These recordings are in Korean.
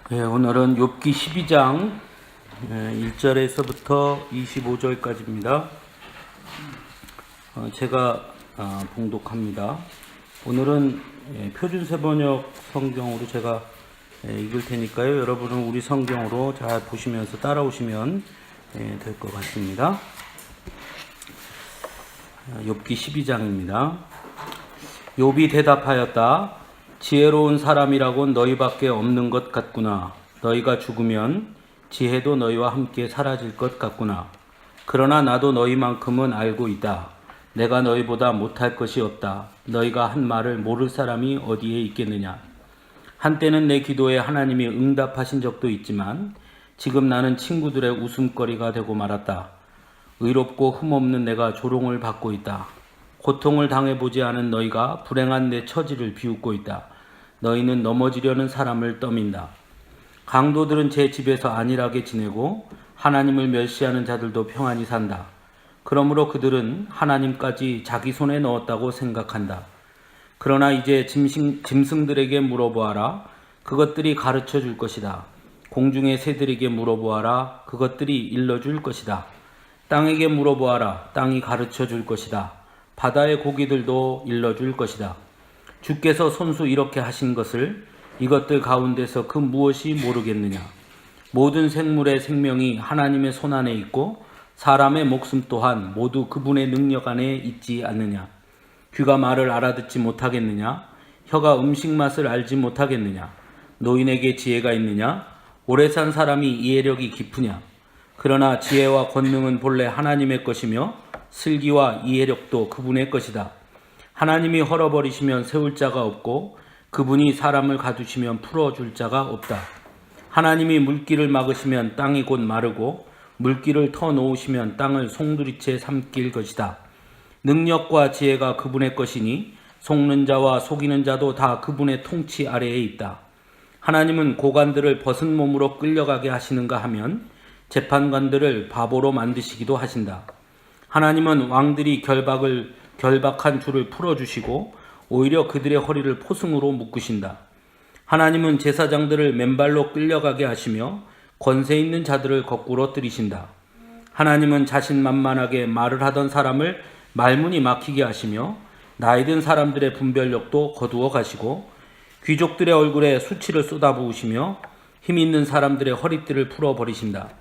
오늘은 욥기 12장 1절에서부터 25절까지입니다. 제가 봉독합니다. 오늘은 표준세번역 성경으로 제가 읽을 테니까요. 여러분은 우리 성경으로 잘 보시면서 따라오시면 될 것 같습니다. 욥기 12장입니다. 욥이 대답하였다. 지혜로운 사람이라곤 너희밖에 없는 것 같구나. 너희가 죽으면 지혜도 너희와 함께 사라질 것 같구나. 그러나 나도 너희만큼은 알고 있다. 내가 너희보다 못할 것이 없다. 너희가 한 말을 모를 사람이 어디에 있겠느냐. 한때는 내 기도에 하나님이 응답하신 적도 있지만 지금 나는 친구들의 웃음거리가 되고 말았다. 의롭고 흠없는 내가 조롱을 받고 있다. 고통을 당해보지 않은 너희가 불행한 내 처지를 비웃고 있다. 너희는 넘어지려는 사람을 떠민다. 강도들은 제 집에서 안일하게 지내고 하나님을 멸시하는 자들도 평안히 산다. 그러므로 그들은 하나님까지 자기 손에 넣었다고 생각한다. 그러나 이제 짐승들에게 물어보아라. 그것들이 가르쳐 줄 것이다. 공중의 새들에게 물어보아라. 그것들이 일러줄 것이다. 땅에게 물어보아라. 땅이 가르쳐 줄 것이다. 바다의 고기들도 일러줄 것이다. 주께서 손수 이렇게 하신 것을 이것들 가운데서 그 무엇이 모르겠느냐. 모든 생물의 생명이 하나님의 손 안에 있고 사람의 목숨 또한 모두 그분의 능력 안에 있지 않느냐. 귀가 말을 알아듣지 못하겠느냐. 혀가 음식 맛을 알지 못하겠느냐. 노인에게 지혜가 있느냐. 오래 산 사람이 이해력이 깊으냐. 그러나 지혜와 권능은 본래 하나님의 것이며 슬기와 이해력도 그분의 것이다. 하나님이 헐어버리시면 세울 자가 없고 그분이 사람을 가두시면 풀어줄 자가 없다. 하나님이 물길을 막으시면 땅이 곧 마르고 물길을 터놓으시면 땅을 송두리째 삼킬 것이다. 능력과 지혜가 그분의 것이니 속는 자와 속이는 자도 다 그분의 통치 아래에 있다. 하나님은 고관들을 벗은 몸으로 끌려가게 하시는가 하면 재판관들을 바보로 만드시기도 하신다. 하나님은 왕들이 결박한 줄을 풀어주시고 오히려 그들의 허리를 포승으로 묶으신다. 하나님은 제사장들을 맨발로 끌려가게 하시며 권세 있는 자들을 거꾸로 들이신다. 하나님은 자신만만하게 말을 하던 사람을 말문이 막히게 하시며 나이든 사람들의 분별력도 거두어 가시고 귀족들의 얼굴에 수치를 쏟아부으시며 힘 있는 사람들의 허리띠를 풀어버리신다.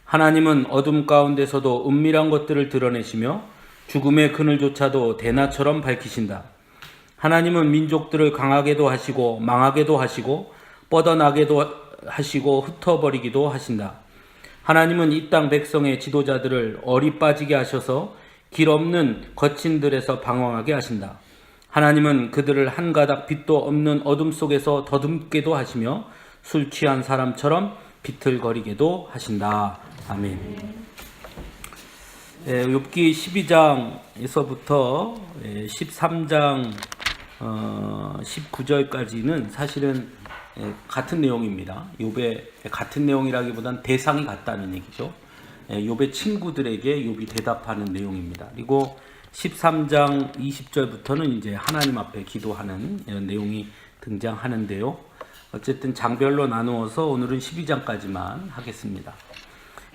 하나님은 어둠 가운데서도 은밀한 것들을 드러내시며 죽음의 그늘조차도 대낮처럼 밝히신다. 하나님은 민족들을 강하게도 하시고 망하게도 하시고 뻗어나게도 하시고 흩어버리기도 하신다. 하나님은 이 땅 백성의 지도자들을 어리 빠지게 하셔서 길 없는 거친들에서 방황하게 하신다. 하나님은 그들을 한 가닥 빛도 없는 어둠 속에서 더듬게도 하시며 술 취한 사람처럼 비틀거리게도 하신다. 아멘. 욥기 12장에서부터 13장 19절까지는 사실은 같은 내용입니다. 욥의 같은 내용이라기보단 대상이 같다는 얘기죠. 욥의 친구들에게 욥이 대답하는 내용입니다. 그리고 13장 20절부터는 이제 하나님 앞에 기도하는 이런 내용이 등장하는데요. 어쨌든 장별로 나누어서 오늘은 12장까지만 하겠습니다.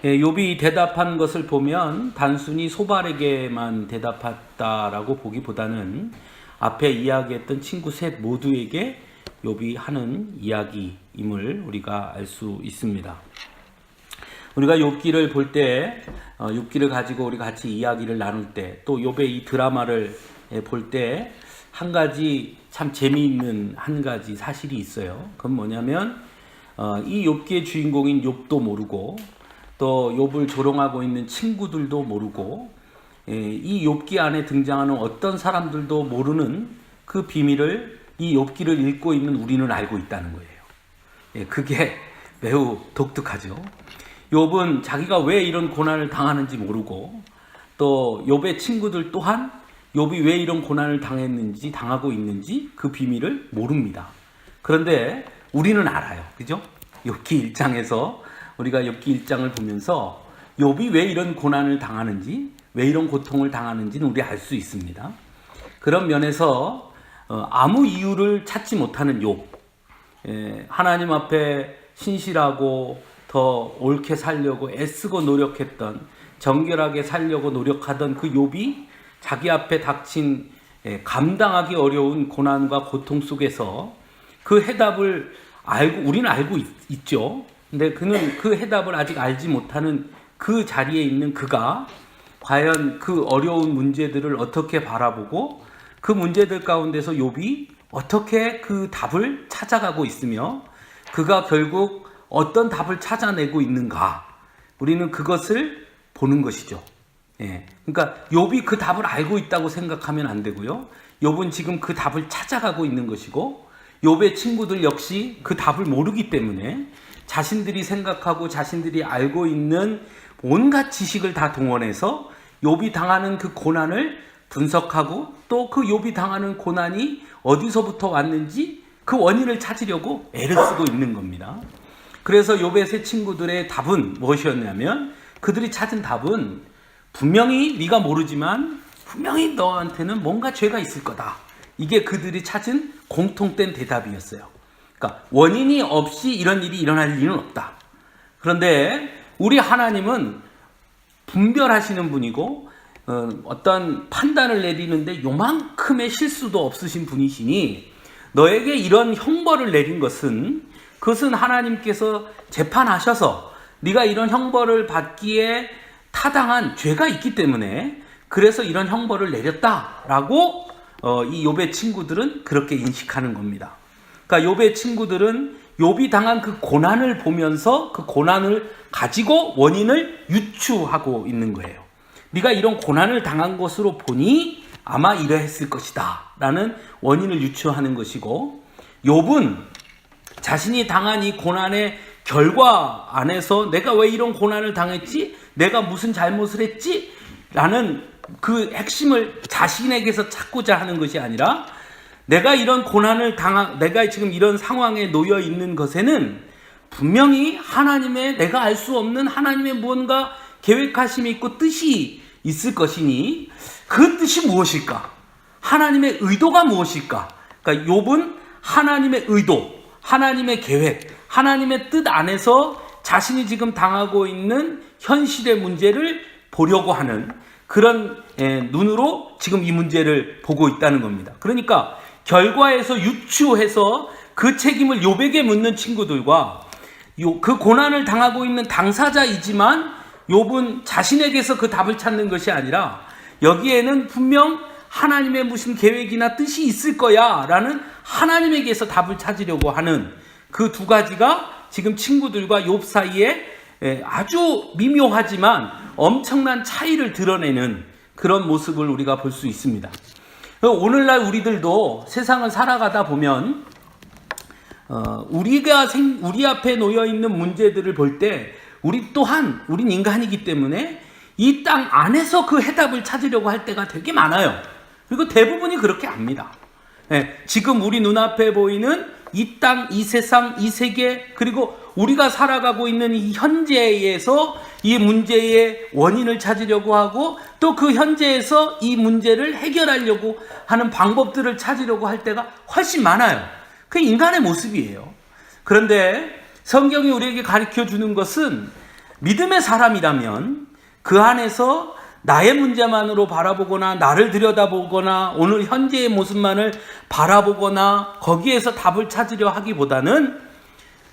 욥이 대답한 것을 보면 단순히 소발에게만 대답했다라고 보기보다는 앞에 이야기했던 친구 셋 모두에게 욥이 하는 이야기임을 우리가 알 수 있습니다. 우리가 욥기를 볼 때, 욥기를 가지고 우리 같이 이야기를 나눌 때, 또 욥의 이 드라마를 볼 때 한 가지 참 재미있는 한 가지 사실이 있어요. 그건 뭐냐면 이 욥기의 주인공인 욥도 모르고 또 욥을 조롱하고 있는 친구들도 모르고 이 욥기 안에 등장하는 어떤 사람들도 모르는 그 비밀을 이 욥기를 읽고 있는 우리는 알고 있다는 거예요. 그게 매우 독특하죠. 욥은 자기가 왜 이런 고난을 당하는지 모르고 또 욥의 친구들 또한 욥이 왜 이런 고난을 당하고 있는지 그 비밀을 모릅니다. 그런데 우리는 알아요. 그죠? 욥기 1장에서 우리가 욥기 1장을 보면서 욥이 왜 이런 고난을 당하는지, 왜 이런 고통을 당하는지는 우리 알 수 있습니다. 그런 면에서 아무 이유를 찾지 못하는 욥, 하나님 앞에 신실하고 더 옳게 살려고 애쓰고 노력했던, 정결하게 살려고 노력하던 그 욥이 자기 앞에 닥친 감당하기 어려운 고난과 고통 속에서 그 해답을 우리는 알고 있죠. 근데 그는 그 해답을 아직 알지 못하는 그 자리에 있는 그가 과연 그 어려운 문제들을 어떻게 바라보고 그 문제들 가운데서 욥이 어떻게 그 답을 찾아가고 있으며 그가 결국 어떤 답을 찾아내고 있는가, 우리는 그것을 보는 것이죠. 예. 그러니까 욥이 그 답을 알고 있다고 생각하면 안 되고요. 욥은 지금 그 답을 찾아가고 있는 것이고, 욥의 친구들 역시 그 답을 모르기 때문에 자신들이 생각하고 자신들이 알고 있는 온갖 지식을 다 동원해서 욥이 당하는 그 고난을 분석하고 또 그 욥이 당하는 고난이 어디서부터 왔는지 그 원인을 찾으려고 애를 쓰고 있는 겁니다. 그래서 욥의 세 친구들의 답은 무엇이었냐면, 그들이 찾은 답은 분명히 네가 모르지만 분명히 너한테는 뭔가 죄가 있을 거다. 이게 그들이 찾은 공통된 대답이었어요. 그러니까 원인이 없이 이런 일이 일어날 일은 없다. 그런데 우리 하나님은 분별하시는 분이고 어떤 판단을 내리는데 요만큼의 실수도 없으신 분이시니, 너에게 이런 형벌을 내린 그것은 하나님께서 재판하셔서 네가 이런 형벌을 받기에 타당한 죄가 있기 때문에 그래서 이런 형벌을 내렸다라고 이 욥의 친구들은 그렇게 인식하는 겁니다. 그러니까 욥의 친구들은 욥이 당한 그 고난을 보면서 그 고난을 가지고 원인을 유추하고 있는 거예요. 네가 이런 고난을 당한 것으로 보니 아마 이러했을 것이다 라는 원인을 유추하는 것이고, 욥은 자신이 당한 이 고난의 결과 안에서 내가 왜 이런 고난을 당했지? 내가 무슨 잘못을 했지? 라는 그 핵심을 자신에게서 찾고자 하는 것이 아니라, 내가 이런 고난을 내가 지금 이런 상황에 놓여 있는 것에는 분명히 하나님의, 내가 알 수 없는 하나님의 무언가 계획하심이 있고 뜻이 있을 것이니 그 뜻이 무엇일까? 하나님의 의도가 무엇일까? 그러니까 욥은 하나님의 의도, 하나님의 계획, 하나님의 뜻 안에서 자신이 지금 당하고 있는 현실의 문제를 보려고 하는 그런 눈으로 지금 이 문제를 보고 있다는 겁니다. 그러니까 결과에서 유추해서 그 책임을 욥에게 묻는 친구들과 그 고난을 당하고 있는 당사자이지만 욥은 자신에게서 그 답을 찾는 것이 아니라 여기에는 분명 하나님의 무슨 계획이나 뜻이 있을 거야 라는 하나님에게서 답을 찾으려고 하는 그 두 가지가 지금 친구들과 욥 사이에 아주 미묘하지만 엄청난 차이를 드러내는 그런 모습을 우리가 볼 수 있습니다. 오늘날 우리들도 세상을 살아가다 보면 우리 앞에 놓여 있는 문제들을 볼 때 우리 또한 우린 인간이기 때문에 이 땅 안에서 그 해답을 찾으려고 할 때가 되게 많아요. 그리고 대부분이 그렇게 압니다. 지금 우리 눈앞에 보이는 이 땅, 이 세상, 이 세계, 그리고 우리가 살아가고 있는 이 현재에서 이 문제의 원인을 찾으려고 하고 또 그 현재에서 이 문제를 해결하려고 하는 방법들을 찾으려고 할 때가 훨씬 많아요. 그게 인간의 모습이에요. 그런데 성경이 우리에게 가르쳐 주는 것은 믿음의 사람이라면 그 안에서 나의 문제만으로 바라보거나 나를 들여다보거나 오늘 현재의 모습만을 바라보거나 거기에서 답을 찾으려 하기보다는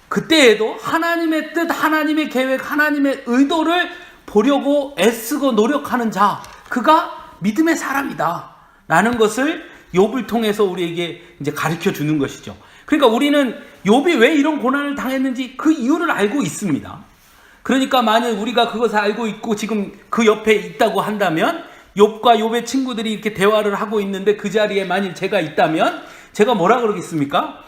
그때에도 하나님의 뜻, 하나님의 계획, 하나님의 의도를 보려고 애쓰고 노력하는 자, 그가 믿음의 사람이다 라는 것을 욥을 통해서 우리에게 이제 가르쳐 주는 것이죠. 그러니까 우리는 욥이 왜 이런 고난을 당했는지 그 이유를 알고 있습니다. 그러니까 만약 우리가 그것을 알고 있고 지금 그 옆에 있다고 한다면, 욥과 욥의 친구들이 이렇게 대화를 하고 있는데 그 자리에 만일 제가 있다면 제가 뭐라 그러겠습니까?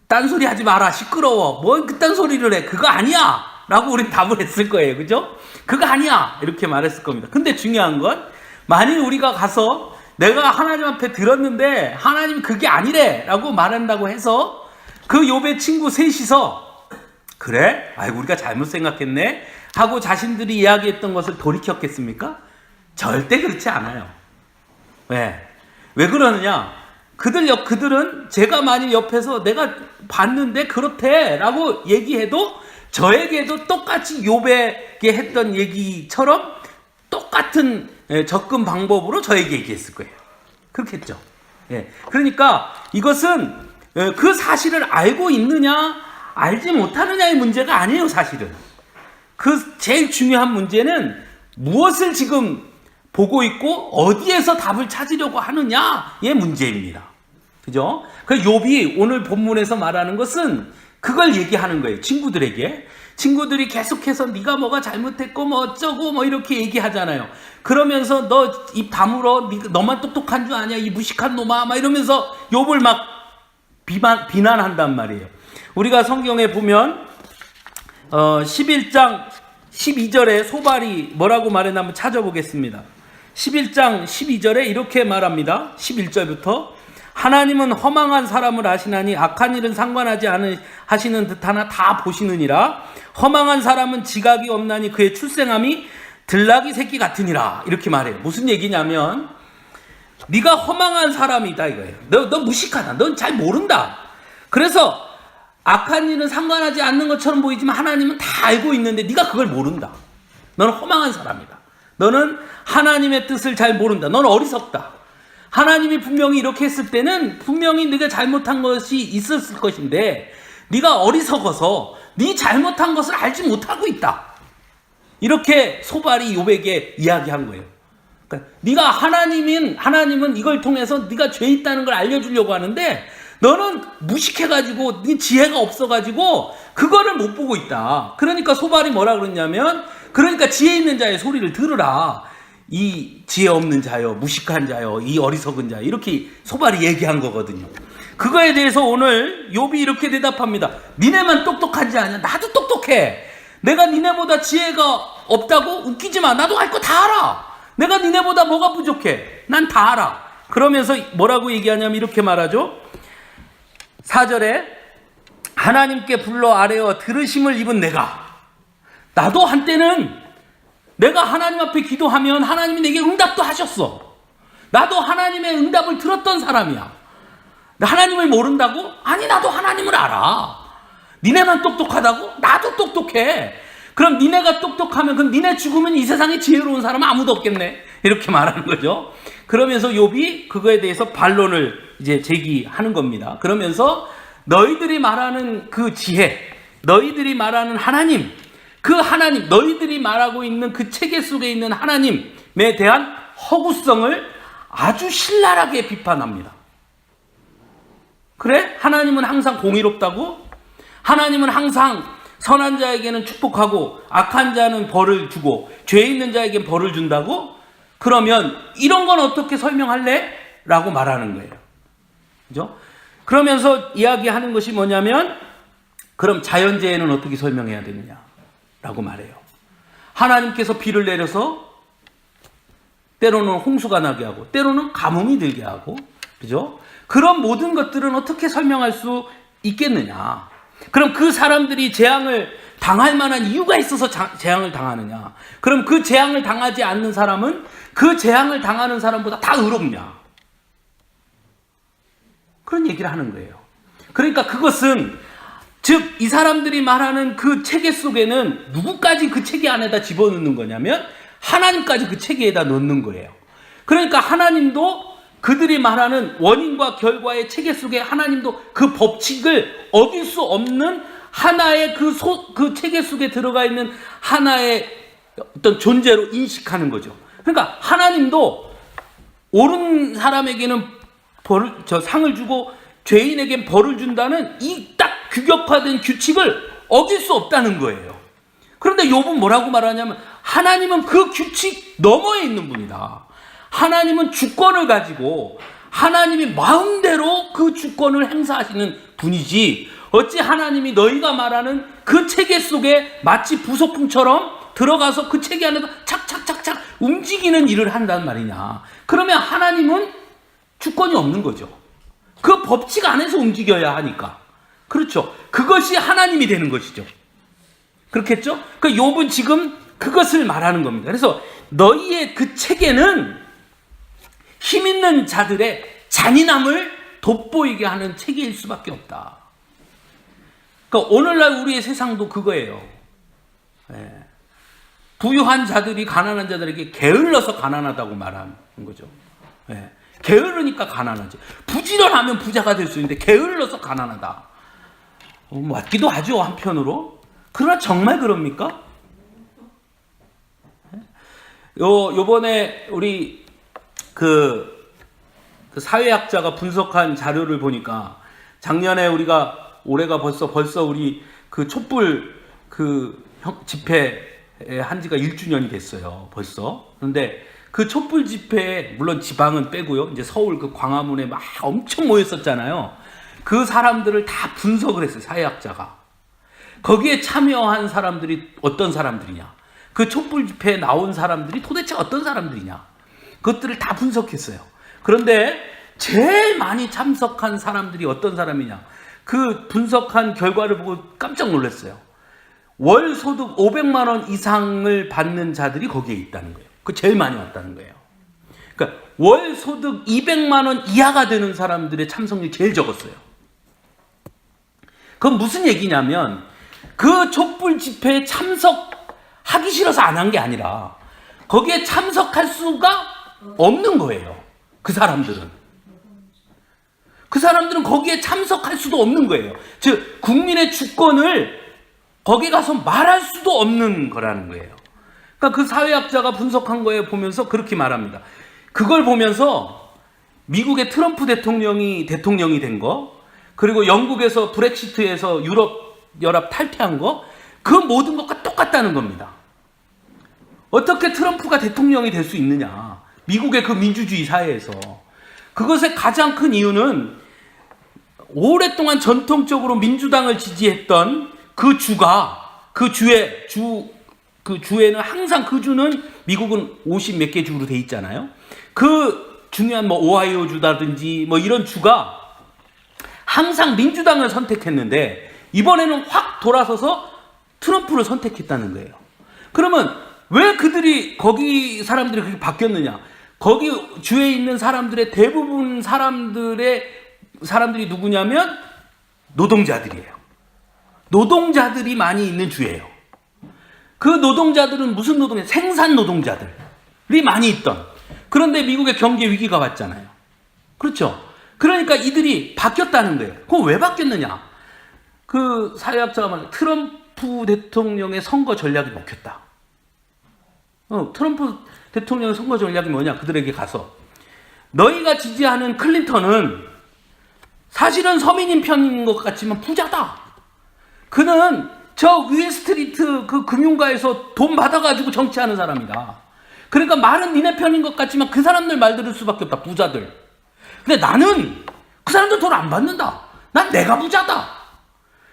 딴소리 하지 마라, 시끄러워, 뭘 그딴 소리를 해, 그거 아니야 라고 우린 답을 했을 거예요. 그죠? 그거 아니야 이렇게 말했을 겁니다. 근데 중요한 건 만일 우리가 가서 내가 하나님 앞에 들었는데 하나님 그게 아니래 라고 말한다고 해서 그 욥의 친구 셋이서 그래? 아이고 우리가 잘못 생각했네 하고 자신들이 이야기했던 것을 돌이켰겠습니까? 절대 그렇지 않아요. 왜 그러느냐? 그들은 제가 만일 옆에서 내가 봤는데 그렇대 라고 얘기해도 저에게도 똑같이 욥에게 했던 얘기처럼 똑같은 접근 방법으로 저에게 얘기했을 거예요. 그렇겠죠. 예. 그러니까 이것은 그 사실을 알고 있느냐 알지 못하느냐의 문제가 아니에요. 사실은 그 제일 중요한 문제는 무엇을 지금 보고 있고 어디에서 답을 찾으려고 하느냐의 문제입니다. 그죠? 그 욥이 오늘 본문에서 말하는 것은 그걸 얘기하는 거예요. 친구들이 계속해서 네가 뭐가 잘못했고 뭐 어쩌고 뭐 이렇게 얘기하잖아요. 그러면서 너 입 다물어, 너만 똑똑한 줄 아냐 이 무식한 놈아 막 이러면서 욥을 막 비난한단 말이에요. 우리가 성경에 보면 11장 12절에 소발이 뭐라고 말했나 한번 찾아보겠습니다. 11장 12절에 이렇게 말합니다. 11절부터 하나님은 허망한 사람을 아시나니 악한 일은 상관하지 하시는 듯하나 다 보시느니라. 허망한 사람은 지각이 없나니 그의 출생함이 들나귀 새끼 같으니라. 이렇게 말해요. 무슨 얘기냐면 네가 허망한 사람이다 이거예요. 너 무식하다. 넌 잘 모른다. 그래서 악한 일은 상관하지 않는 것처럼 보이지만 하나님은 다 알고 있는데 네가 그걸 모른다. 너는 허망한 사람이다. 너는 하나님의 뜻을 잘 모른다. 너는 어리석다. 하나님이 분명히 이렇게 했을 때는 분명히 네가 잘못한 것이 있었을 것인데 네가 어리석어서 네 잘못한 것을 알지 못하고 있다. 이렇게 소발이 욥에게 이야기한 거예요. 그러니까 네가 하나님은 이걸 통해서 네가 죄 있다는 걸 알려주려고 하는데 너는 무식해가지고 네 지혜가 없어가지고 그거를 못 보고 있다. 그러니까 소발이 뭐라 그러냐면 그러니까 지혜 있는 자의 소리를 들으라. 이 지혜 없는 자여, 무식한 자여, 이 어리석은 자여 이렇게 소발이 얘기한 거거든요. 그거에 대해서 오늘 욥이 이렇게 대답합니다. 니네만 똑똑한 자 아니야. 나도 똑똑해. 내가 니네보다 지혜가 없다고 웃기지 마. 나도 알 거 다 알아. 내가 니네보다 뭐가 부족해. 난 다 알아. 그러면서 뭐라고 얘기하냐면 이렇게 말하죠. 4절에 하나님께 불러 아뢰어 들으심을 입은 나도 한때는 내가 하나님 앞에 기도하면 하나님이 내게 응답도 하셨어. 나도 하나님의 응답을 들었던 사람이야. 하나님을 모른다고? 아니 나도 하나님을 알아. 니네만 똑똑하다고? 나도 똑똑해. 그럼 니네가 똑똑하면 그럼 니네 죽으면 이 세상에 지혜로운 사람은 아무도 없겠네. 이렇게 말하는 거죠. 그러면서 욥이 그거에 대해서 반론을 이제 제기하는 겁니다. 그러면서 너희들이 말하는 그 지혜, 너희들이 말하는 하나님, 그 하나님, 너희들이 말하고 있는 그 체계 속에 있는 하나님에 대한 허구성을 아주 신랄하게 비판합니다. 그래? 하나님은 항상 공의롭다고? 하나님은 항상 선한 자에게는 축복하고 악한 자는 벌을 주고 죄 있는 자에게는 벌을 준다고? 그러면 이런 건 어떻게 설명할래? 라고 말하는 거예요. 그죠? 그러면서 이야기하는 것이 뭐냐면 그럼 자연재해는 어떻게 설명해야 되느냐? 라고 말해요. 하나님께서 비를 내려서 때로는 홍수가 나게 하고 때로는 가뭄이 들게 하고 그죠? 그런 모든 것들은 어떻게 설명할 수 있겠느냐? 그럼 그 사람들이 재앙을 당할 만한 이유가 있어서 재앙을 당하느냐? 그럼 그 재앙을 당하지 않는 사람은 그 재앙을 당하는 사람보다 다 의롭냐? 그런 얘기를 하는 거예요. 그러니까 그것은 즉 이 사람들이 말하는 그 체계 속에는 누구까지 그 체계 안에다 집어넣는 거냐면 하나님까지 그 체계에다 넣는 거예요. 그러니까 하나님도 그들이 말하는 원인과 결과의 체계 속에 하나님도 그 법칙을 어길 수 없는 하나의 그 체계 속에 들어가 있는 하나의 어떤 존재로 인식하는 거죠. 그러니까 하나님도 옳은 사람에게는 상을 주고 죄인에게 벌을 준다는 이 딱 규격화된 규칙을 어길 수 없다는 거예요. 그런데 욥은 뭐라고 말하냐면 하나님은 그 규칙 너머에 있는 분이다. 하나님은 주권을 가지고 하나님이 마음대로 그 주권을 행사하시는 분이지 어찌 하나님이 너희가 말하는 그 체계 속에 마치 부속품처럼 들어가서 그 체계 안에서 착착착착 움직이는 일을 한다는 말이냐. 그러면 하나님은 주권이 없는 거죠. 그 법칙 안에서 움직여야 하니까. 그렇죠. 그것이 하나님이 되는 것이죠. 그렇겠죠? 그 욥은 지금 그것을 말하는 겁니다. 그래서 너희의 그 체계는 힘 있는 자들의 잔인함을 돋보이게 하는 체계일 수밖에 없다. 그러니까 오늘날 우리의 세상도 그거예요. 예. 부유한 자들이 가난한 자들에게 게을러서 가난하다고 말하는 거죠. 예. 게으르니까 가난하지. 부지런하면 부자가 될 수 있는데 게을러서 가난하다. 맞기도 하죠, 한편으로. 그러나 정말 그럽니까? 요번에 우리 그 사회학자가 분석한 자료를 보니까 작년에 올해가 벌써 우리 그 촛불 집회 한 지가 1주년이 됐어요. 벌써. 그런데 그 촛불 집회에 물론 지방은 빼고요. 이제 서울 그 광화문에 막 엄청 모였었잖아요. 그 사람들을 다 분석을 했어요. 사회학자가. 거기에 참여한 사람들이 어떤 사람들이냐. 그 촛불 집회에 나온 사람들이 도대체 어떤 사람들이냐. 그것들을 다 분석했어요. 그런데 제일 많이 참석한 사람들이 어떤 사람이냐. 그 분석한 결과를 보고 깜짝 놀랐어요. 월 소득 500만 원 이상을 받는 자들이 거기에 있다는 거예요. 그 제일 많이 왔다는 거예요. 그러니까 월 소득 200만 원 이하가 되는 사람들의 참석률이 제일 적었어요. 그건 무슨 얘기냐면 그 촛불 집회에 참석하기 싫어서 안 한 게 아니라 거기에 참석할 수가 없는 거예요. 그 사람들은 거기에 참석할 수도 없는 거예요. 즉 국민의 주권을 거기 가서 말할 수도 없는 거라는 거예요. 그러니까 그 사회학자가 분석한 거에 보면서 그렇게 말합니다. 그걸 보면서 미국의 트럼프 대통령이 된 거, 그리고 영국에서 브렉시트에서 유럽 연합 탈퇴한 거, 그 모든 것과 똑같다는 겁니다. 어떻게 트럼프가 대통령이 될 수 있느냐. 미국의 그 민주주의 사회에서. 그것의 가장 큰 이유는 오랫동안 전통적으로 민주당을 지지했던 그 주에는 항상 그 주는 미국은 50 몇 개 주로 돼 있잖아요. 그 중요한 오하이오 주다든지 이런 주가 항상 민주당을 선택했는데 이번에는 확 돌아서서 트럼프를 선택했다는 거예요. 그러면 왜 거기 사람들이 그렇게 바뀌었느냐? 거기 주에 있는 사람들의 대부분 사람들이 누구냐면 노동자들이에요. 노동자들이 많이 있는 주예요. 그 노동자들은 무슨 노동자? 생산 노동자들이 많이 있던. 그런데 미국의 경제 위기가 왔잖아요. 그렇죠? 그러니까 이들이 바뀌었다는 거예요. 그럼 왜 바뀌었느냐? 그 사회학자가 말해 트럼프 대통령의 선거 전략이 먹혔다. 트럼프 대통령의 선거 전략이 뭐냐? 그들에게 가서 너희가 지지하는 클린턴은 사실은 서민인 편인 것 같지만 부자다. 그는 저 윌스트리트 그 금융가에서 돈 받아가지고 정치하는 사람이다. 그러니까 말은 니네 편인 것 같지만 그 사람들 말 들을 수밖에 없다. 부자들. 근데 나는 그 사람들 돈 안 받는다. 난 내가 부자다.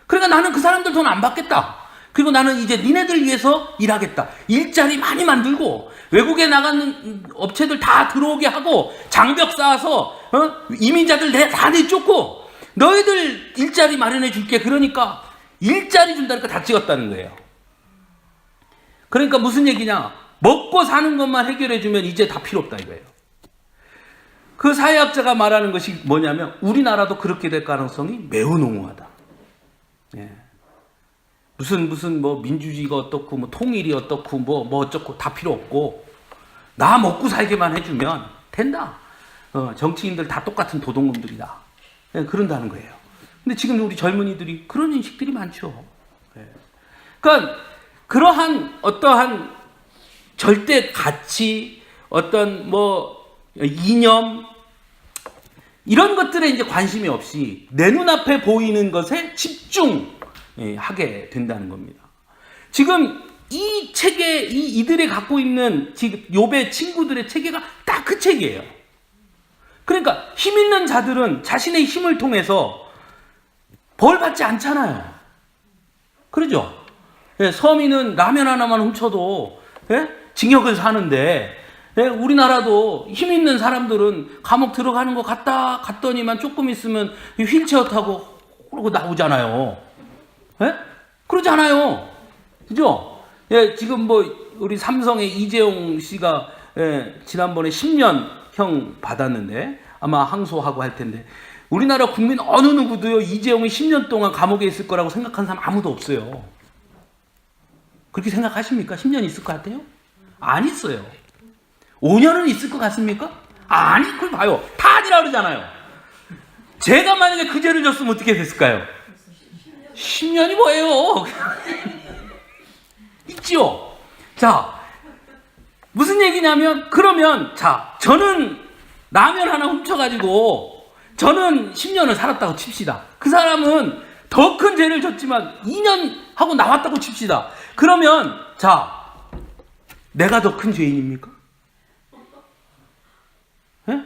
그러니까 나는 그 사람들 돈 안 받겠다. 그리고 나는 이제 니네들 위해서 일하겠다. 일자리 많이 만들고 외국에 나가는 업체들 다 들어오게 하고 장벽 쌓아서 이민자들 다 내쫓고 너희들 일자리 마련해 줄게. 그러니까 일자리 준다니까 다 찍었다는 거예요. 그러니까 무슨 얘기냐? 먹고 사는 것만 해결해 주면 이제 다 필요 없다 이거예요. 그 사회학자가 말하는 것이 뭐냐면 우리나라도 그렇게 될 가능성이 매우 농후하다. 예. 무슨 민주주의가 어떻고 통일이 어떻고 어쩌고 다 필요 없고 나 먹고 살게만 해주면 된다. 정치인들 다 똑같은 도둑놈들이다. 예, 그런다는 거예요. 근데 지금 우리 젊은이들이 그런 인식들이 많죠. 예. 그러니까 그러한 어떠한 절대 가치, 어떤 이념 이런 것들에 이제 관심이 없이 내 눈앞에 보이는 것에 집중하게 된다는 겁니다. 지금 이 체계, 이들이 갖고 있는 지금 욥의 친구들의 체계가 딱 그 체계예요. 그러니까 힘 있는 자들은 자신의 힘을 통해서 벌 받지 않잖아요. 그러죠? 예, 서민은 라면 하나만 훔쳐도 징역을 사는데 우리나라도 힘 있는 사람들은 감옥 들어가는 거 갔더니만 조금 있으면 휠체어 타고 그러고 나오잖아요. 그러잖아요. 그죠? 예, 지금 우리 삼성의 이재용 씨가 지난번에 10년형 받았는데 아마 항소하고 할 텐데 우리나라 국민 어느 누구도요, 이재용이 10년 동안 감옥에 있을 거라고 생각하는 사람 아무도 없어요. 그렇게 생각하십니까? 10년 있을 것 같아요? 안 있어요. 5년은 있을 것 같습니까? 아니, 그걸 봐요. 다 아니라 그러잖아요. 제가 만약에 그 죄를 졌으면 어떻게 됐을까요? 10년이 뭐예요? 있죠? 자, 무슨 얘기냐면, 그러면, 자, 저는 라면 하나 훔쳐가지고, 저는 10년을 살았다고 칩시다. 그 사람은 더 큰 죄를 졌지만 2년 하고 나왔다고 칩시다. 그러면, 자, 내가 더 큰 죄인입니까? 예?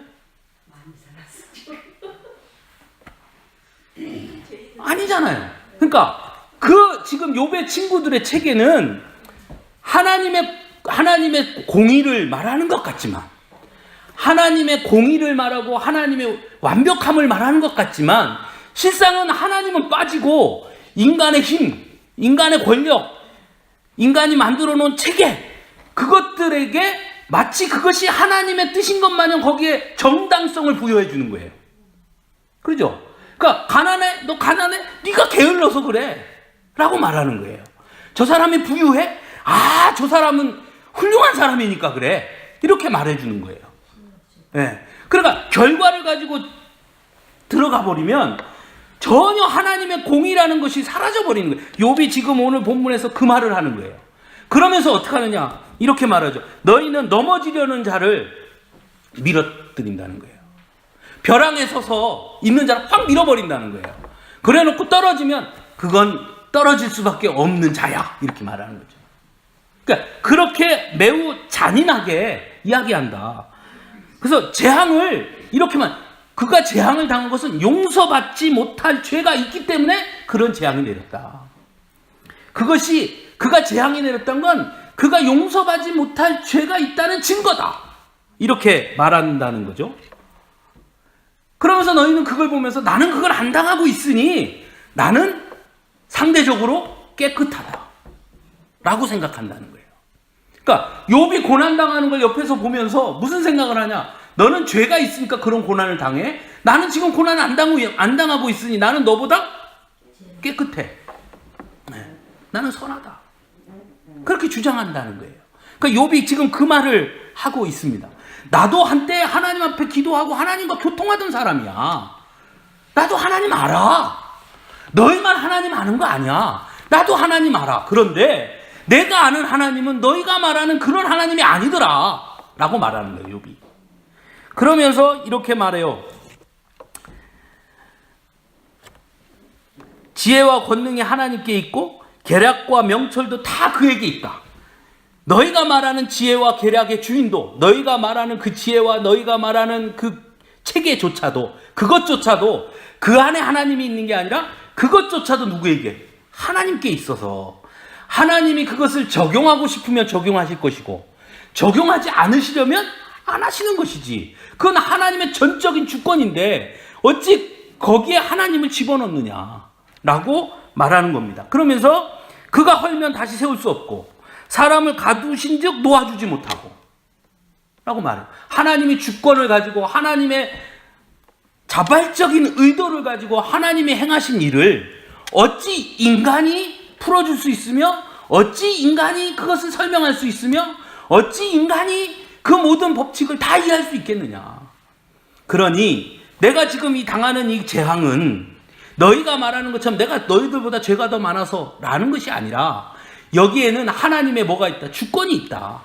아니잖아요. 그러니까 그 지금 욥의 친구들의 책에는 하나님의 공의를 말하는 것 같지만, 하나님의 공의를 말하고 하나님의 완벽함을 말하는 것 같지만, 실상은 하나님은 빠지고 인간의 힘, 인간의 권력, 인간이 만들어 놓은 체계, 그것들에게 마치 그것이 하나님의 뜻인 것 마냥 거기에 정당성을 부여해 주는 거예요. 그렇죠? 그러니까 가난해? 너 가난해? 네가 게을러서 그래 라고 말하는 거예요. 저 사람이 부유해? 아, 저 사람은 훌륭한 사람이니까 그래, 이렇게 말해 주는 거예요. 네. 그러니까 결과를 가지고 들어가 버리면 전혀 하나님의 공의라는 것이 사라져 버리는 거예요. 욥이 지금 오늘 본문에서 그 말을 하는 거예요. 그러면서 어떻게 하느냐, 이렇게 말하죠. 너희는 넘어지려는 자를 밀어뜨린다는 거예요. 벼랑에 서서 있는 자를 확 밀어버린다는 거예요. 그래놓고 떨어지면 그건 떨어질 수밖에 없는 자야, 이렇게 말하는 거죠. 그러니까 그렇게 매우 잔인하게 이야기한다. 그래서 재앙을 이렇게만, 그가 재앙을 당한 것은 용서받지 못할 죄가 있기 때문에 그런 재앙이 내렸다. 그것이, 그가 재앙이 내렸던 건 그가 용서받지 못할 죄가 있다는 증거다, 이렇게 말한다는 거죠. 그러면서 너희는 그걸 보면서 나는 그걸 안 당하고 있으니 나는 상대적으로 깨끗하다 라고 생각한다는 거예요. 그러니까 욥이 고난당하는 걸 옆에서 보면서 무슨 생각을 하냐, 너는 죄가 있으니까 그런 고난을 당해. 나는 지금 고난을 안 당하고 있으니 나는 너보다 깨끗해. 네. 나는 선하다. 그렇게 주장한다는 거예요. 그러니까 욥이 지금 그 말을 하고 있습니다. 나도 한때 하나님 앞에 기도하고 하나님과 교통하던 사람이야. 나도 하나님 알아. 너희만 하나님 아는 거 아니야. 나도 하나님 알아. 그런데 내가 아는 하나님은 너희가 말하는 그런 하나님이 아니더라 라고 말하는 거예요, 욥이. 그러면서 이렇게 말해요. 지혜와 권능이 하나님께 있고 계략과 명철도 다 그에게 있다. 너희가 말하는 지혜와 계략의 주인도, 너희가 말하는 그 지혜와 너희가 말하는 그 체계조차도, 그것조차도 그 안에 하나님이 있는 게 아니라 그것조차도 누구에게? 하나님께 있어서 하나님이 그것을 적용하고 싶으면 적용하실 것이고 적용하지 않으시려면 안 하시는 것이지. 그건 하나님의 전적인 주권인데 어찌 거기에 하나님을 집어넣느냐라고 말하는 겁니다. 그러면서 그가 헐면 다시 세울 수 없고 사람을 가두신 즉 놓아주지 못하고 라고 말해요. 하나님이 주권을 가지고 하나님의 자발적인 의도를 가지고 하나님이 행하신 일을 어찌 인간이 풀어줄 수 있으며 어찌 인간이 그것을 설명할 수 있으며 어찌 인간이 그 모든 법칙을 다 이해할 수 있겠느냐. 그러니 내가 지금 이 당하는 이 재앙은 너희가 말하는 것처럼 내가 너희들보다 죄가 더 많아서 라는 것이 아니라 여기에는 하나님의 뭐가 있다? 주권이 있다.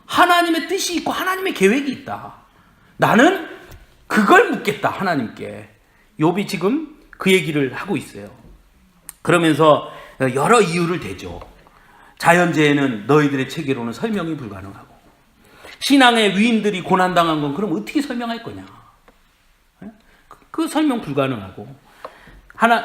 하나님의 뜻이 있고 하나님의 계획이 있다. 나는 그걸 묻겠다, 하나님께. 욥이 지금 그 얘기를 하고 있어요. 그러면서 여러 이유를 대죠. 자연재해는 너희들의 체계로는 설명이 불가능하고 신앙의 위인들이 고난당한 건 그럼 어떻게 설명할 거냐. 그 설명 불가능하고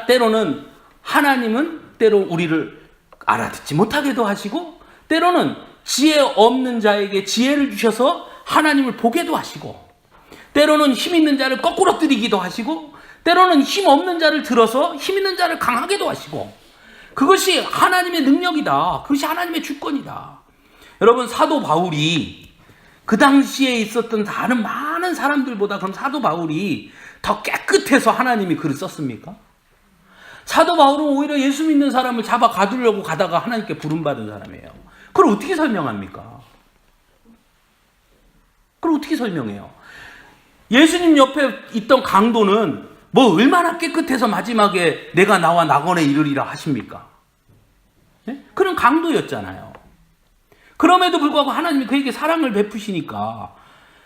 때로는 하나님은 때로 우리를 알아듣지 못하게도 하시고 때로는 지혜 없는 자에게 지혜를 주셔서 하나님을 보게도 하시고 때로는 힘 있는 자를 거꾸로 들이기도 하시고 때로는 힘 없는 자를 들어서 힘 있는 자를 강하게도 하시고 그것이 하나님의 능력이다. 그것이 하나님의 주권이다. 여러분 사도 바울이 그 당시에 있었던 다른 많은 사람들보다 그럼 사도 바울이 더 깨끗해서 하나님이 글을 썼습니까? 사도 바울은 오히려 예수 믿는 사람을 잡아 가두려고 가다가 하나님께 부름받은 사람이에요. 그걸 어떻게 설명합니까? 그걸 어떻게 설명해요? 예수님 옆에 있던 강도는 뭐 얼마나 깨끗해서 마지막에 내가 나와 낙원에 이르리라 하십니까? 네? 그런 강도였잖아요. 그럼에도 불구하고 하나님이 그에게 사랑을 베푸시니까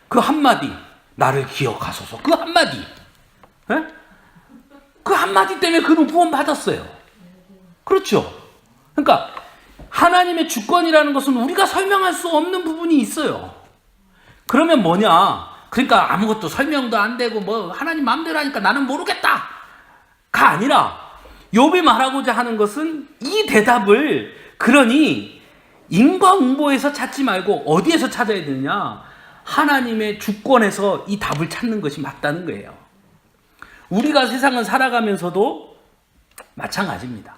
그 한마디, 나를 기억하소서, 그 한마디, 네? 그 한마디 때문에 그는 구원받았어요. 그렇죠? 그러니까 하나님의 주권이라는 것은 우리가 설명할 수 없는 부분이 있어요. 그러면 뭐냐? 그러니까 아무것도 설명도 안 되고 뭐 하나님 마음대로 하니까 나는 모르겠다가 아니라 욥이 말하고자 하는 것은 이 대답을 그러니 인과응보에서 찾지 말고 어디에서 찾아야 되느냐? 하나님의 주권에서 이 답을 찾는 것이 맞다는 거예요. 우리가 세상을 살아가면서도 마찬가지입니다.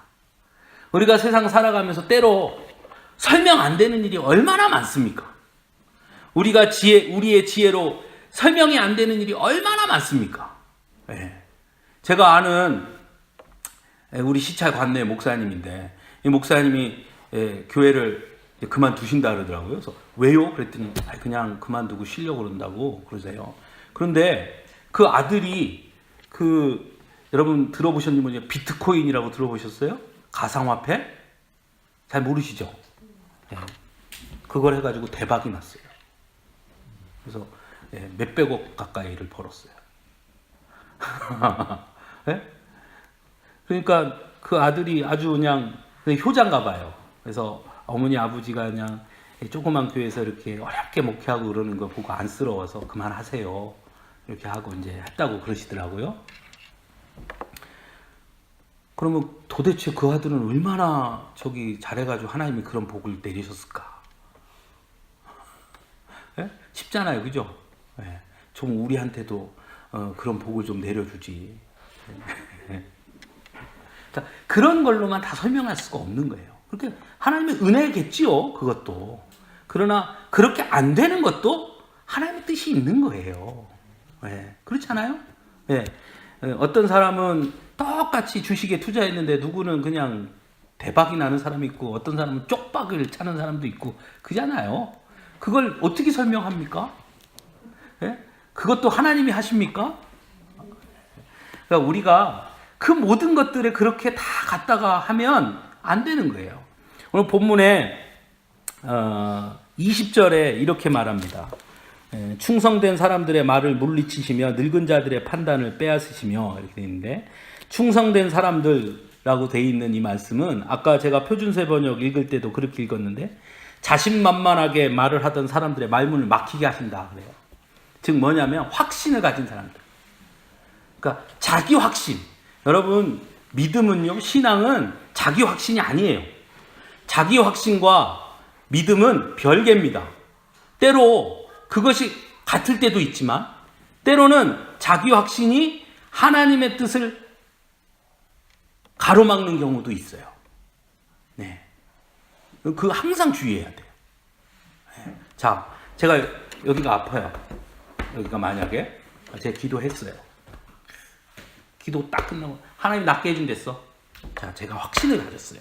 우리가 세상 살아가면서 때로 설명 안 되는 일이 얼마나 많습니까? 우리의 지혜로 설명이 안 되는 일이 얼마나 많습니까? 네. 제가 아는 우리 시찰 관내 목사님인데 이 목사님이 교회를 그만두신다 그러더라고요. 그래서 왜요? 그랬더니 그냥 그만두고 쉬려고 그런다고 그러세요. 그런데 그 아들이 여러분 들어보셨는지 모르겠어요. 비트코인이라고 들어보셨어요? 가상화폐? 잘 모르시죠? 네. 그걸 해가지고 대박이 났어요. 그래서 몇백억 가까이를 벌었어요. 네? 그러니까 그 아들이 아주 그냥 효자인가 봐요. 그래서 어머니 아버지가 그냥 조그만 교회에서 이렇게 어렵게 목회하고 그러는 거 보고 안쓰러워서 그만하세요. 이렇게 하고 이제 했다고 그러시더라고요. 그러면 도대체 그 아들은 얼마나 잘해가지고 하나님이 그런 복을 내리셨을까? 네? 쉽잖아요, 그죠? 네. 좀 우리한테도 그런 복을 좀 내려주지. 자, 그런 걸로만 다 설명할 수가 없는 거예요. 그렇게 하나님의 은혜겠지요, 그것도. 그러나 그렇게 안 되는 것도 하나님의 뜻이 있는 거예요. 네. 그렇지 않아요? 네. 어떤 사람은 똑같이 주식에 투자했는데 누구는 그냥 대박이 나는 사람이 있고 어떤 사람은 쪽박을 차는 사람도 있고 그잖아요. 그걸 어떻게 설명합니까? 네? 그것도 하나님이 하십니까? 그러니까 우리가 그 모든 것들에 그렇게 다 갖다가 하면 안 되는 거예요. 오늘 본문에 20절에 이렇게 말합니다. 충성된 사람들의 말을 물리치시며 늙은 자들의 판단을 빼앗으시며 이렇게 되어 있는데, 충성된 사람들라고 되어 있는 이 말씀은 아까 제가 표준세 번역 읽을 때도 그렇게 읽었는데 자신만만하게 말을 하던 사람들의 말문을 막히게 하신다 그래요. 즉 뭐냐면 확신을 가진 사람들. 그러니까 자기 확신. 여러분 믿음은요, 신앙은 자기 확신이 아니에요. 자기 확신과 믿음은 별개입니다. 때로 그것이 같을 때도 있지만 때로는 자기 확신이 하나님의 뜻을 가로막는 경우도 있어요. 네. 그 항상 주의해야 돼요. 네. 자, 제가 여기가 아파요. 여기가 만약에 제가 기도했어요. 기도 딱 끝나고 하나님 낫게 해준댔어. 자, 제가 확신을 가졌어요.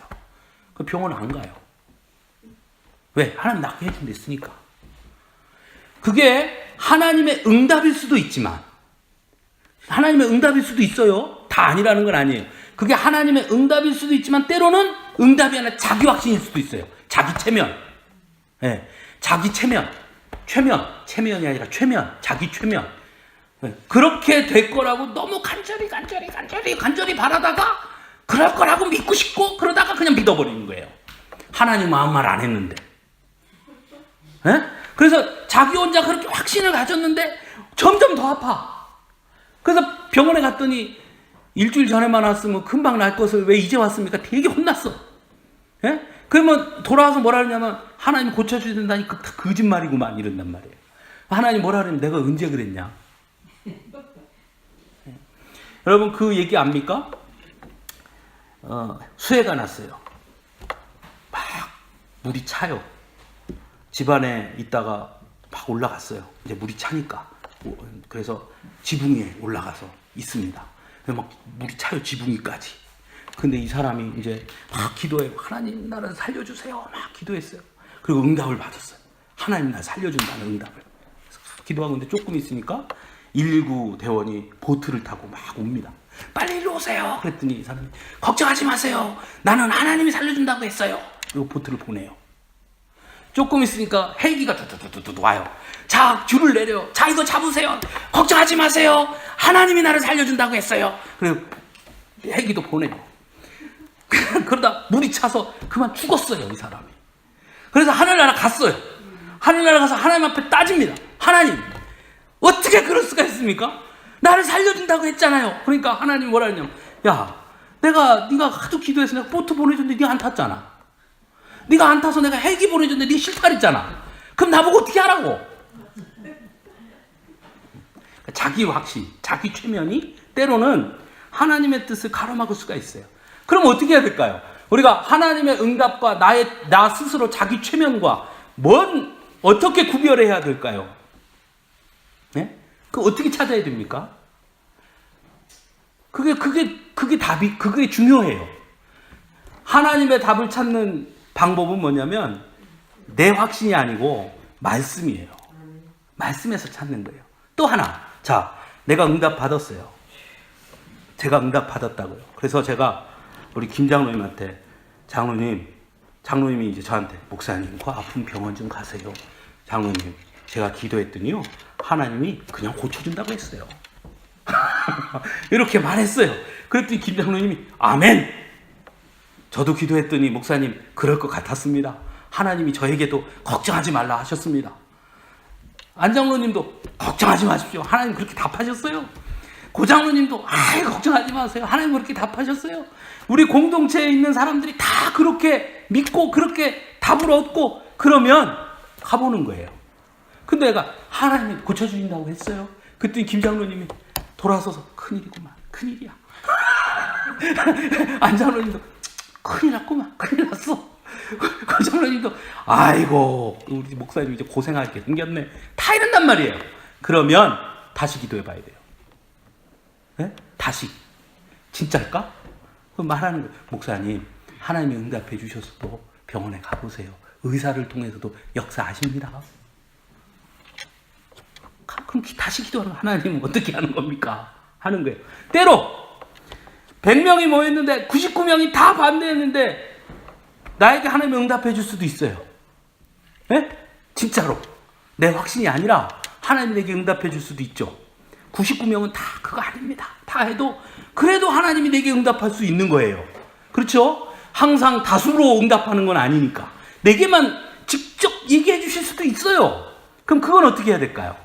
그 병원 안 가요. 왜? 하나님 낫게 해준댔으니까. 그게 하나님의 응답일 수도 있지만, 하나님의 응답일 수도 있어요. 다 아니라는 건 아니에요. 그게 하나님의 응답일 수도 있지만 때로는 응답이 아니라 자기 확신일 수도 있어요. 자기 체면. 네. 자기 체면. 체면이 아니라 자기 체면. 네. 그렇게 될 거라고 너무 간절히 바라다가 그럴 거라고 믿고 싶고 그러다가 그냥 믿어버리는 거예요. 하나님 아무 말 안 했는데. 네? 그래서 자기 혼자 그렇게 확신을 가졌는데 점점 더 아파. 그래서 병원에 갔더니 일주일 전에만 왔으면 금방 날 것을 왜 이제 왔습니까? 되게 혼났어. 예? 그러면 돌아와서 뭐라 그러냐면 하나님 고쳐줘야 된다니까 거짓말이구만 이런단 말이에요. 하나님 뭐라 그러면 내가 언제 그랬냐? 예. 여러분 그 얘기 압니까? 수해가 났어요. 막 물이 차요. 집안에 있다가 막 올라갔어요. 이제 물이 차니까. 그래서 지붕 위에 올라가서 있습니다. 막 물이 차요, 지붕 위까지. 근데 이 사람이 이제 막 기도해요. 하나님 나를 살려주세요. 막 기도했어요. 그리고 응답을 받았어요. 하나님 나를 살려준다는 응답을. 기도하고 있는데 조금 있으니까 119 대원이 보트를 타고 막 옵니다. 빨리 이리 오세요. 그랬더니 이 사람이 걱정하지 마세요. 나는 하나님이 살려준다고 했어요. 그리고 보트를 보내요. 조금 있으니까 헬기가 두두두두 와요. 자, 줄을 내려. 자, 이거 잡으세요. 걱정하지 마세요. 하나님이 나를 살려준다고 했어요. 그리고 헬기도 보내요. 그러다 물이 차서 그만 죽었어요, 이 사람이. 그래서 하늘나라 갔어요. 하늘나라 가서 하나님 앞에 따집니다. 하나님, 어떻게 그럴 수가 있습니까? 나를 살려준다고 했잖아요. 그러니까 하나님 뭐라 했냐면, 야, 네가 하도 기도해서 내가 보트 보내줬는데 네가 안 탔잖아. 네가 안 타서 내가 헬기 보내줬는데 네가 실패했잖아. 그럼 나보고 어떻게 하라고? 자기 확신, 자기 최면이 때로는 하나님의 뜻을 가로막을 수가 있어요. 그럼 어떻게 해야 될까요? 우리가 하나님의 응답과 나 스스로 자기 최면과 어떻게 구별해야 될까요? 네? 그 어떻게 찾아야 됩니까? 그게 답이, 그게 중요해요. 하나님의 답을 찾는 방법은 뭐냐면, 내 확신이 아니고, 말씀이에요. 말씀에서 찾는 거예요. 또 하나. 자, 내가 응답 받았어요. 제가 응답 받았다고요. 그래서 제가 우리 김 장로님한테, 장로님이 이제 저한테, 목사님, 그 아픈 병원 좀 가세요. 장로님, 제가 기도했더니요, 하나님이 그냥 고쳐준다고 했어요. 이렇게 말했어요. 그랬더니 김 장로님이, 아멘! 저도 기도했더니, 목사님, 그럴 것 같았습니다. 하나님이 저에게도 걱정하지 말라 하셨습니다. 안 장로님도 걱정하지 마십시오. 하나님 그렇게 답하셨어요. 고 장로님도 걱정하지 마세요. 하나님 그렇게 답하셨어요. 우리 공동체에 있는 사람들이 다 그렇게 믿고 그렇게 답을 얻고 그러면 가보는 거예요. 근데 내가 하나님이 고쳐주신다고 했어요. 그랬더니 김 장로님이 돌아서서 큰일이구만. 큰일이야. 안 장로님도 큰일 났구만. 큰일 났어. 고 장로님도 아이고 우리 목사님 이제 고생할 게 생겼네. 다 이런단 말이에요. 그러면 다시 기도해 봐야 돼요. 네? 다시. 진짜일까? 그럼 말하는 거예요. 목사님, 하나님이 응답해 주셨어도 병원에 가보세요. 의사를 통해서도 역사하십니다. 그럼 다시 기도하는 하나님은 어떻게 하는 겁니까? 하는 거예요. 때로 100명이 모였는데 99명이 다 반대했는데 나에게 하나님이 응답해 줄 수도 있어요. 네? 진짜로. 내 확신이 아니라 하나님이 내게 응답해 줄 수도 있죠. 99명은 다 그거 아닙니다. 다 해도 그래도 하나님이 내게 응답할 수 있는 거예요. 그렇죠? 항상 다수로 응답하는 건 아니니까. 내게만 직접 얘기해 주실 수도 있어요. 그럼 그건 어떻게 해야 될까요?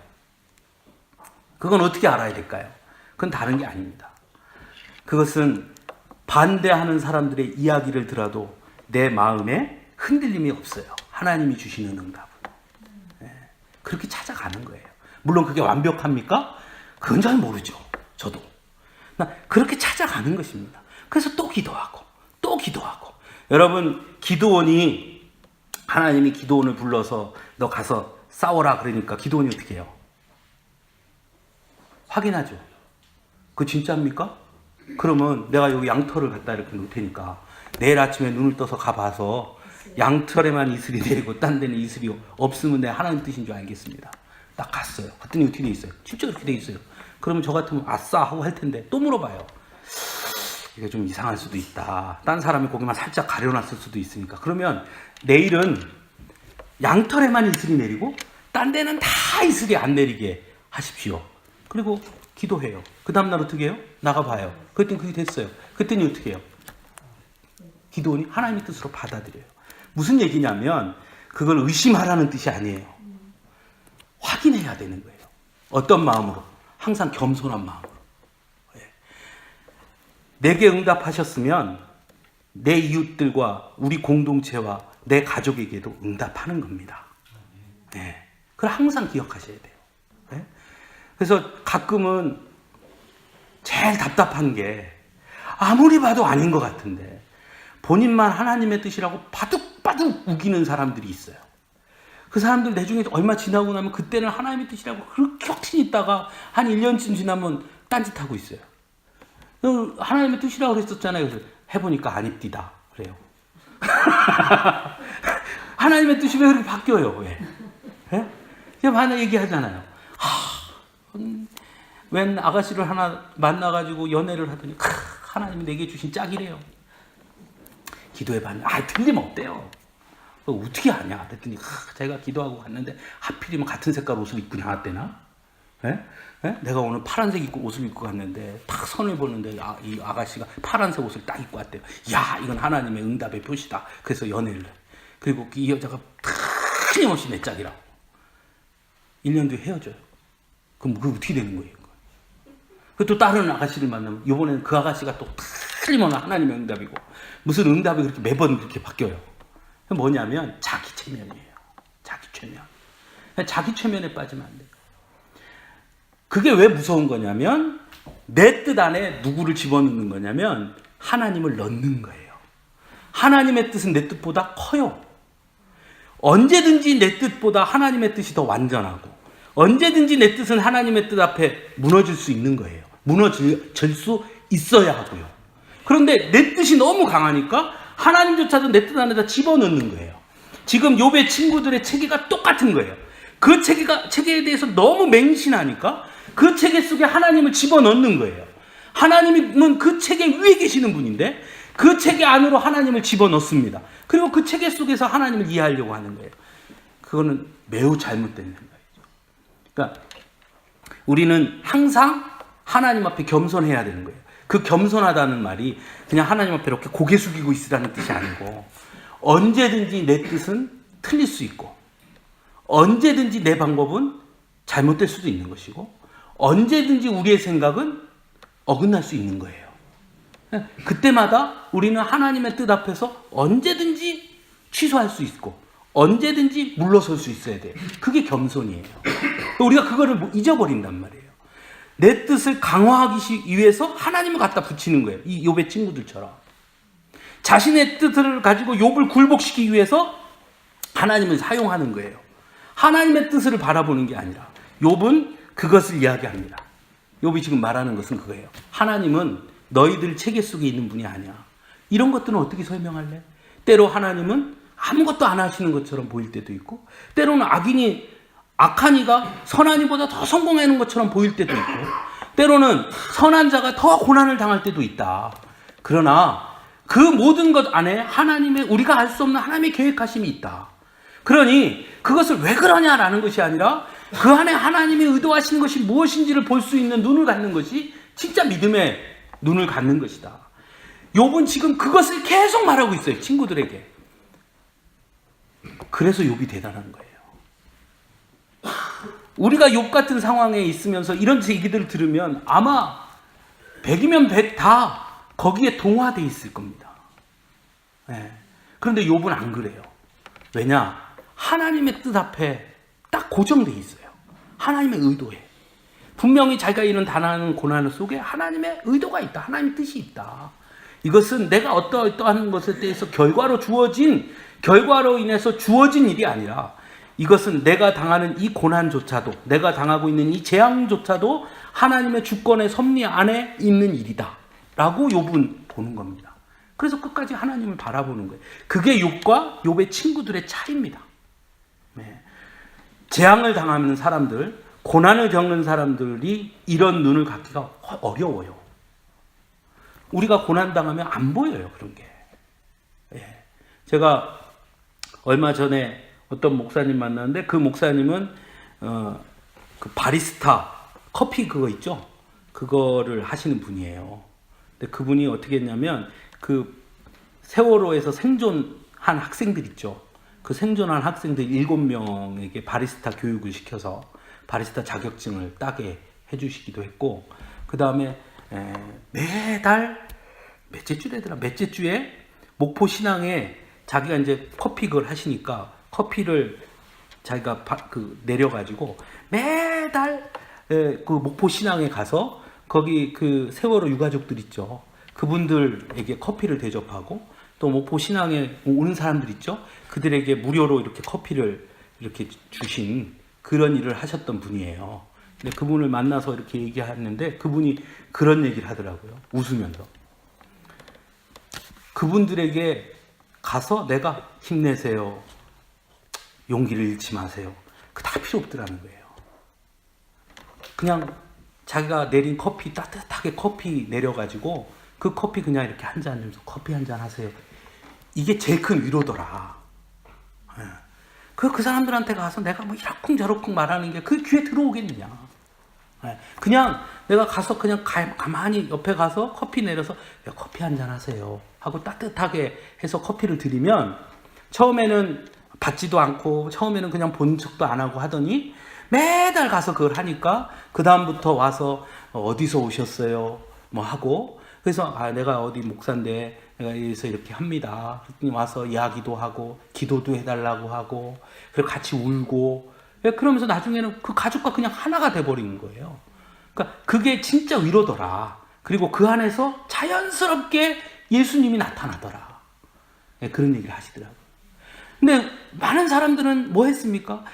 그건 어떻게 알아야 될까요? 그건 다른 게 아닙니다. 그것은 반대하는 사람들의 이야기를 들어도 내 마음에 흔들림이 없어요. 하나님이 주시는 응답은. 네. 그렇게 찾아가는 거예요. 물론 그게 완벽합니까? 그건 잘 모르죠. 저도. 그렇게 찾아가는 것입니다. 그래서 또 기도하고 또 기도하고. 여러분, 기도원이 하나님이 기도원을 불러서 너 가서 싸워라 그러니까 기도원이 어떻게 해요? 확인하죠. 그거 진짜입니까? 그러면 내가 여기 양털을 갖다 이렇게 놓을 테니까 내일 아침에 눈을 떠서 가봐서 양털에만 이슬이 내리고 딴 데는 이슬이 없으면 내 하나님 뜻인 줄 알겠습니다. 딱 갔어요. 그랬더니 어떻게 돼 있어요? 진짜 그렇게 돼 있어요. 그러면 저 같으면 아싸 하고 할 텐데 또 물어봐요. 이게 좀 이상할 수도 있다. 딴 사람이 거기만 살짝 가려놨을 수도 있으니까. 그러면 내일은 양털에만 이슬이 내리고 딴 데는 다 이슬이 안 내리게 하십시오. 그리고 기도해요. 그 다음날 어떻게 해요? 나가봐요. 그랬더니 그게 됐어요. 그랬더니 어떻게 해요? 기도원이 하나님의 뜻으로 받아들여요. 무슨 얘기냐면 그걸 의심하라는 뜻이 아니에요. 확인해야 되는 거예요. 어떤 마음으로? 항상 겸손한 마음으로. 내게 응답하셨으면 내 이웃들과 우리 공동체와 내 가족에게도 응답하는 겁니다. 네. 그걸 항상 기억하셔야 돼요. 네? 그래서 가끔은 제일 답답한 게 아무리 봐도 아닌 것 같은데 본인만 하나님의 뜻이라고 바둑바둑 우기는 사람들이 있어요. 그 사람들 나중에 얼마 지나고 나면 그때는 하나님의 뜻이라고 그렇게 확신이 있다가 한 1년쯤 지나면 딴짓하고 있어요. 하나님의 뜻이라고 그랬었잖아요. 그래서 해보니까 아닙디다. 그래요. 하나님의 뜻이 왜 그렇게 바뀌어요? 왜? 예? 제가 많이 얘기하잖아요. 웬 아가씨를 하나 만나가지고 연애를 하더니 하나님이 내게 주신 짝이래요. 기도해봤는데 틀림없대요. 어떻게 하냐 그랬더니 제가 기도하고 갔는데 하필이면 같은 색깔 옷을 입고 나왔대나? 예? 예? 내가 오늘 파란색 옷을 입고 갔는데 딱 선을 보는데 이 아가씨가 파란색 옷을 딱 입고 왔대요. 야, 이건 하나님의 응답의 표시다. 그래서 연애를 해. 그리고 이 여자가 틀림없이 내 짝이라고. 1년 뒤에 헤어져요. 그럼 그게 어떻게 되는 거예요? 또 다른 아가씨를 만나면 이번에는 그 아가씨가 또 틀림없는 하나님의 응답이고 무슨 응답이 그렇게 매번 그렇게 바뀌어요. 뭐냐면 자기 최면이에요. 자기 최면. 자기 최면에 빠지면 안 돼요. 그게 왜 무서운 거냐면 내 뜻 안에 누구를 집어넣는 거냐면 하나님을 넣는 거예요. 하나님의 뜻은 내 뜻보다 커요. 언제든지 내 뜻보다 하나님의 뜻이 더 완전하고 언제든지 내 뜻은 하나님의 뜻 앞에 무너질 수 있는 거예요. 무너질 수 있어야 하고요. 그런데 내 뜻이 너무 강하니까 하나님조차도 내 뜻 안에다 집어넣는 거예요. 지금 욥의 친구들의 체계가 똑같은 거예요. 그 체계에 대해서 너무 맹신하니까 그 체계 속에 하나님을 집어넣는 거예요. 하나님은 그 체계 위에 계시는 분인데 그 체계 안으로 하나님을 집어넣습니다. 그리고 그 체계 속에서 하나님을 이해하려고 하는 거예요. 그거는 매우 잘못된 생각이죠. 그러니까 우리는 항상 하나님 앞에 겸손해야 되는 거예요. 그 겸손하다는 말이 그냥 하나님 앞에 이렇게 고개 숙이고 있으라는 뜻이 아니고 언제든지 내 뜻은 틀릴 수 있고 언제든지 내 방법은 잘못될 수도 있는 것이고 언제든지 우리의 생각은 어긋날 수 있는 거예요. 그때마다 우리는 하나님의 뜻 앞에서 언제든지 취소할 수 있고 언제든지 물러설 수 있어야 돼요. 그게 겸손이에요. 우리가 그거를 잊어버린단 말이에요. 내 뜻을 강화하기 위해서 하나님을 갖다 붙이는 거예요. 이 욥의 친구들처럼. 자신의 뜻을 가지고 욥을 굴복시키기 위해서 하나님을 사용하는 거예요. 하나님의 뜻을 바라보는 게 아니라 욥은 그것을 이야기합니다. 욥이 지금 말하는 것은 그거예요. 하나님은 너희들 체계 속에 있는 분이 아니야. 이런 것들은 어떻게 설명할래? 때로 하나님은 아무것도 안 하시는 것처럼 보일 때도 있고 때로는 악한 이가 선한 이보다 더 성공하는 것처럼 보일 때도 있고 때로는 선한 자가 더 고난을 당할 때도 있다. 그러나 그 모든 것 안에 우리가 알 수 없는 하나님의 계획하심이 있다. 그러니 그것을 왜 그러냐라는 것이 아니라 그 안에 하나님이 의도하시는 것이 무엇인지를 볼 수 있는 눈을 갖는 것이 진짜 믿음의 눈을 갖는 것이다. 욥은 지금 그것을 계속 말하고 있어요. 친구들에게. 그래서 욥이 대단한 거예요. 우리가 욥 같은 상황에 있으면서 이런 얘기들을 들으면 아마 100이면 100 다 거기에 동화되어 있을 겁니다. 네. 그런데 욥은 안 그래요. 왜냐? 하나님의 뜻 앞에 딱 고정되어 있어요. 하나님의 의도에. 분명히 자기가 이런 단한 고난 속에 하나님의 의도가 있다. 하나님의 뜻이 있다. 이것은 내가 어떠한 것에 대해서 결과로 인해서 주어진 일이 아니라 이것은 내가 당하는 이 고난조차도 내가 당하고 있는 이 재앙조차도 하나님의 주권의 섭리 안에 있는 일이다 라고 욥은 보는 겁니다. 그래서 끝까지 하나님을 바라보는 거예요. 그게 욥과 욥의 친구들의 차이입니다. 네. 재앙을 당하는 사람들, 고난을 겪는 사람들이 이런 눈을 갖기가 어려워요. 우리가 고난당하면 안 보여요, 그런 게. 예. 제가 얼마 전에 어떤 목사님 만났는데 그 목사님은 그 바리스타 커피 그거 있죠? 그거를 하시는 분이에요. 근데 그분이 어떻게 했냐면 그 세월호에서 생존한 학생들 있죠? 그 생존한 학생들 7명에게 바리스타 교육을 시켜서 바리스타 자격증을 따게 해주시기도 했고 그 다음에 매달 몇째 주래더라? 몇째 주에 목포 신앙에 자기가 이제 커피 그걸 하시니까 커피를 자기가 내려가지고 매달 그 목포 신앙에 가서 거기 그 세월호 유가족들 있죠. 그분들에게 커피를 대접하고 또 목포 신앙에 오는 사람들 있죠. 그들에게 무료로 이렇게 커피를 이렇게 주신 그런 일을 하셨던 분이에요. 근데 그분을 만나서 이렇게 얘기하는데 그분이 그런 얘기를 하더라고요. 웃으면서. 그분들에게 가서 내가 힘내세요. 용기를 잃지 마세요. 그 다 필요 없더라는 거예요. 그냥 자기가 내린 커피 따뜻하게 커피 내려가지고 그 커피 그냥 이렇게 한 잔 주면서 커피 한 잔 하세요. 이게 제일 큰 위로더라. 그 사람들한테 가서 내가 뭐 이러쿵저러쿵 말하는 게 그 귀에 들어오겠느냐. 그냥 내가 가서 그냥 가만히 옆에 가서 커피 내려서 커피 한 잔 하세요 하고 따뜻하게 해서 커피를 드리면 처음에는 받지도 않고 처음에는 그냥 본 척도 안 하고 하더니 매달 가서 그걸 하니까 그 다음부터 와서 어디서 오셨어요 뭐 하고 그래서 내가 어디 목사인데 내가 여기서 이렇게 합니다. 그랬더니 와서 이야기도 하고 기도도 해달라고 하고 그리고 같이 울고 그러면서 나중에는 그 가족과 그냥 하나가 돼버리는 거예요. 그러니까 그게 진짜 위로더라. 그리고 그 안에서 자연스럽게 예수님이 나타나더라. 그런 얘기를 하시더라고요. 근데 많은 사람들은 뭐 했습니까?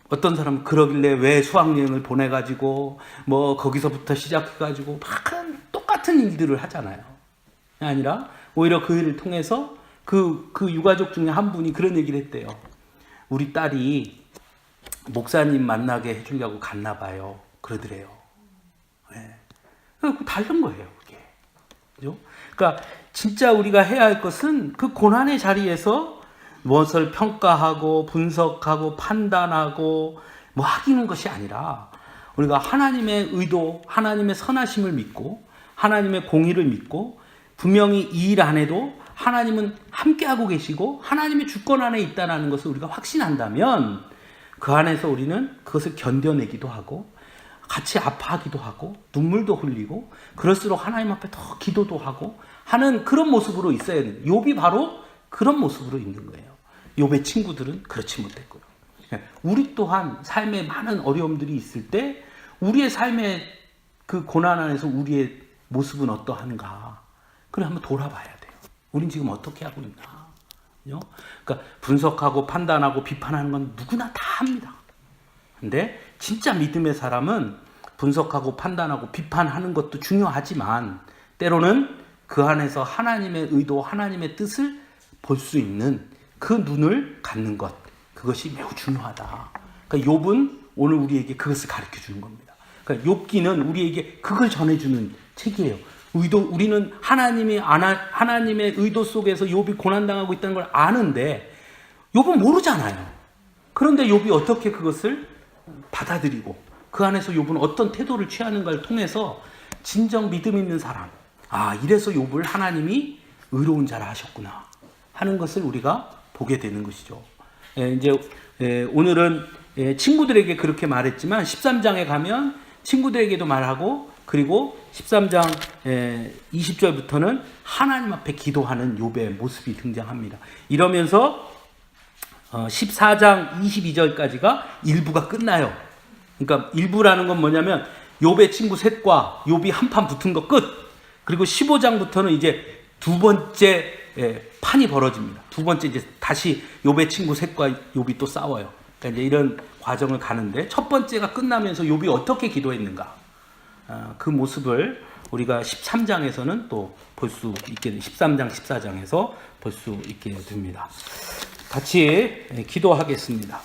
어떤 사람은 그러길래 왜 수학여행을 보내가지고 뭐 거기서부터 시작해가지고 막 똑같은 일들을 하잖아요. 아니라 오히려 그 일을 통해서 그 유가족 중에 한 분이 그런 얘기를 했대요. 우리 딸이 목사님 만나게 해주려고 갔나 봐요. 그러더래요. 네. 다른 거예요, 그게. 그죠? 그러니까 진짜 우리가 해야 할 것은 그 고난의 자리에서 무엇을 평가하고 분석하고 판단하고 뭐 하기는 것이 아니라 우리가 하나님의 의도, 하나님의 선하심을 믿고 하나님의 공의를 믿고 분명히 이 일 안에도 하나님은 함께하고 계시고 하나님의 주권 안에 있다는 것을 우리가 확신한다면 그 안에서 우리는 그것을 견뎌내기도 하고 같이 아파하기도 하고 눈물도 흘리고 그럴수록 하나님 앞에 더 기도도 하고 하는 그런 모습으로 있어야 돼요. 욥이 바로 그런 모습으로 있는 거예요. 욥의 친구들은 그렇지 못했고요. 우리 또한 삶에 많은 어려움들이 있을 때 우리의 삶의 그 고난 안에서 우리의 모습은 어떠한가 그래 한번 돌아봐야 돼요. 우린 지금 어떻게 하고 있나. 그러니까 분석하고 판단하고 비판하는 건 누구나 다 합니다. 근데 진짜 믿음의 사람은 분석하고 판단하고 비판하는 것도 중요하지만 때로는 그 안에서 하나님의 의도, 하나님의 뜻을 볼 수 있는 그 눈을 갖는 것, 그것이 매우 중요하다. 그러니까 욥은 오늘 우리에게 그것을 가르쳐 주는 겁니다. 그러니까 욥기는 우리에게 그걸 전해주는 책이에요. 우리는 하나님의 의도 속에서 욥이 고난당하고 있다는 걸 아는데 욥은 모르잖아요. 그런데 욥이 어떻게 그것을 받아들이고 그 안에서 욥은 어떤 태도를 취하는가를 통해서 진정 믿음 있는 사람, 이래서 욥을 하나님이 의로운 자라 하셨구나 하는 것을 우리가 보게 되는 것이죠. 오늘은 친구들에게 그렇게 말했지만 13장에 가면 친구들에게도 말하고 그리고 13장 20절부터는 하나님 앞에 기도하는 욥의 모습이 등장합니다. 이러면서 14장 22절까지가 일부가 끝나요. 그러니까 일부라는 건 뭐냐면 욥의 친구 셋과 욥이 한판 붙은 거 끝. 그리고 15장부터는 이제 두 번째 판이 벌어집니다. 두 번째 이제 다시 욥의 친구 셋과 욥이 또 싸워요. 그러니까 이제 이런 과정을 가는데 첫 번째가 끝나면서 욥이 어떻게 기도했는가 그 모습을 우리가 13장에서는 또 볼 수 있게 13장 14장에서 볼 수 있게 됩니다. 같이 기도하겠습니다.